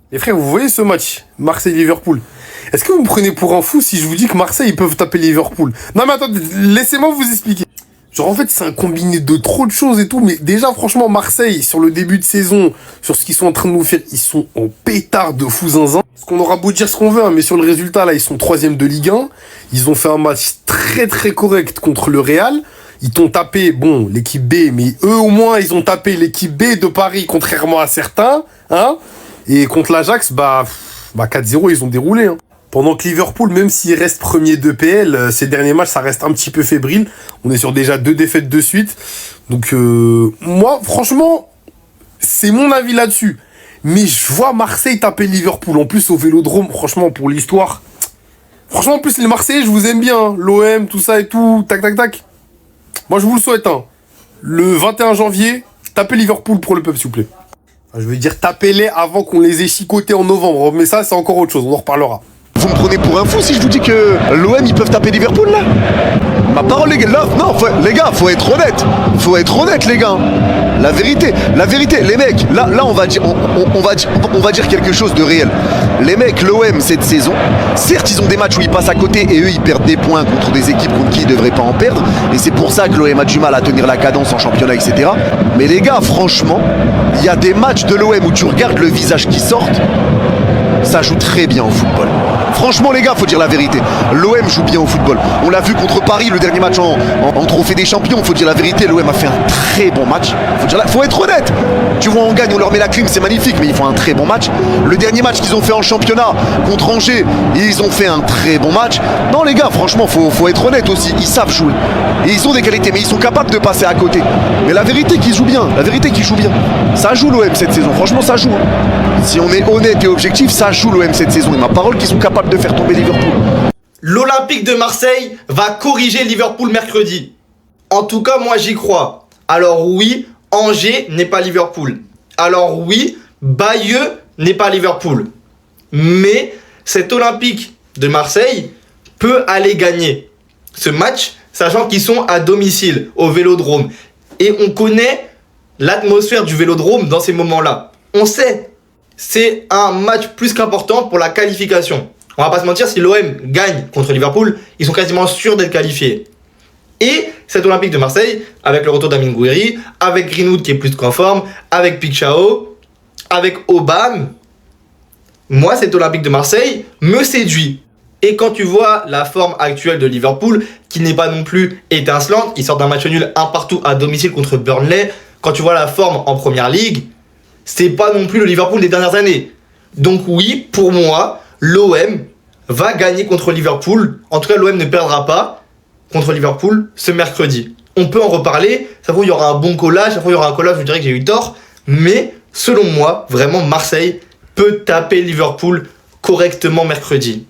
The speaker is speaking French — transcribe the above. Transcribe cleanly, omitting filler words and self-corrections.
Les frères, vous voyez ce match, Marseille-Liverpool? Est-ce que vous me prenez pour un fou si je vous dis que Marseille, ils peuvent taper Liverpool? Non mais attendez, laissez-moi vous expliquer. Genre en fait, c'est un combiné de trop de choses et tout, mais déjà franchement, Marseille, sur le début de saison, sur ce qu'ils sont en train de nous faire, ils sont en pétard de fou zinzin. Parce qu'on aura beau dire ce qu'on veut, hein, mais sur le résultat, là, ils sont troisième de Ligue 1. Ils ont fait un match très très correct contre le Real. Ils t'ont tapé, bon, l'équipe B, mais eux au moins, ils ont tapé l'équipe B de Paris, contrairement à certains, hein. Et contre l'Ajax, bah 4-0, ils ont déroulé, hein. Pendant que Liverpool, même s'il reste premier de PL, ces derniers matchs, ça reste un petit peu fébrile. On est sur déjà 2 défaites de suite. Donc, moi, franchement, c'est mon avis là-dessus. Mais je vois Marseille taper Liverpool. En plus, au Vélodrome, franchement, pour l'histoire. Franchement, en plus, les Marseillais, je vous aime bien, hein. L'OM, tout ça et tout. Tac, tac, tac. Moi, je vous le souhaite, hein. Le 21 janvier, tapez Liverpool pour le peuple, s'il vous plaît. Enfin, je veux dire, tapez-les avant qu'on les ait chicotés en novembre. Mais ça, c'est encore autre chose. On en reparlera. Vous me prenez pour un fou si je vous dis que l'OM ils peuvent taper Liverpool là? Ma parole les gars, là, non, les gars, faut être honnête. Faut être honnête les gars. La vérité, les mecs, là on va dire quelque chose de réel. Les mecs, l'OM cette saison, certes ils ont des matchs où ils passent à côté et eux ils perdent des points contre des équipes contre qui ils devraient pas en perdre. Et c'est pour ça que l'OM a du mal à tenir la cadence en championnat, etc. Mais les gars, franchement, il y a des matchs de l'OM où tu regardes le visage qui sort. Ça joue très bien au football. Franchement les gars, faut dire la vérité. L'OM joue bien au football. On l'a vu contre Paris, le dernier match en trophée des champions. Faut dire la vérité, l'OM a fait un très bon match. Faut être honnête. Tu vois, on gagne, on leur met la clim, c'est magnifique, mais ils font un très bon match. Le dernier match qu'ils ont fait en championnat contre Angers, ils ont fait un très bon match. Non les gars, franchement, faut être honnête aussi. Ils savent jouer. Et ils ont des qualités, mais ils sont capables de passer à côté. Mais la vérité qu'ils jouent bien, Ça joue l'OM cette saison, franchement ça joue. Si on est honnête et objectif, ça joue l'OM cette saison. Et ma parole qu'ils sont capables de faire tomber Liverpool. L'Olympique de Marseille va corriger Liverpool mercredi. En tout cas, moi j'y crois. Alors oui, Angers n'est pas Liverpool. Alors oui, Bayeux n'est pas Liverpool. Mais cet Olympique de Marseille peut aller gagner ce match, sachant qu'ils sont à domicile, au Vélodrome. Et on connaît l'atmosphère du Vélodrome dans ces moments-là. On sait, c'est un match plus qu'important pour la qualification. On va pas se mentir, si l'OM gagne contre Liverpool, ils sont quasiment sûrs d'être qualifiés. Et cet Olympique de Marseille, avec le retour d'Amine Gouiri, avec Greenwood qui est plus qu'en forme, avec Pichao, avec Aubame, moi cet Olympique de Marseille me séduit. Et quand tu vois la forme actuelle de Liverpool, qui n'est pas non plus étincelante, ils sortent d'un match nul un partout à domicile contre Burnley, quand tu vois la forme en Première Ligue, c'est pas non plus le Liverpool des dernières années. Donc oui, pour moi, l'OM va gagner contre Liverpool. En tout cas, l'OM ne perdra pas contre Liverpool ce mercredi. On peut en reparler. Ça faut il y aura un bon collage. Ça faut il y aura un collage, je dirais que j'ai eu tort. Mais selon moi, vraiment, Marseille peut taper Liverpool correctement mercredi.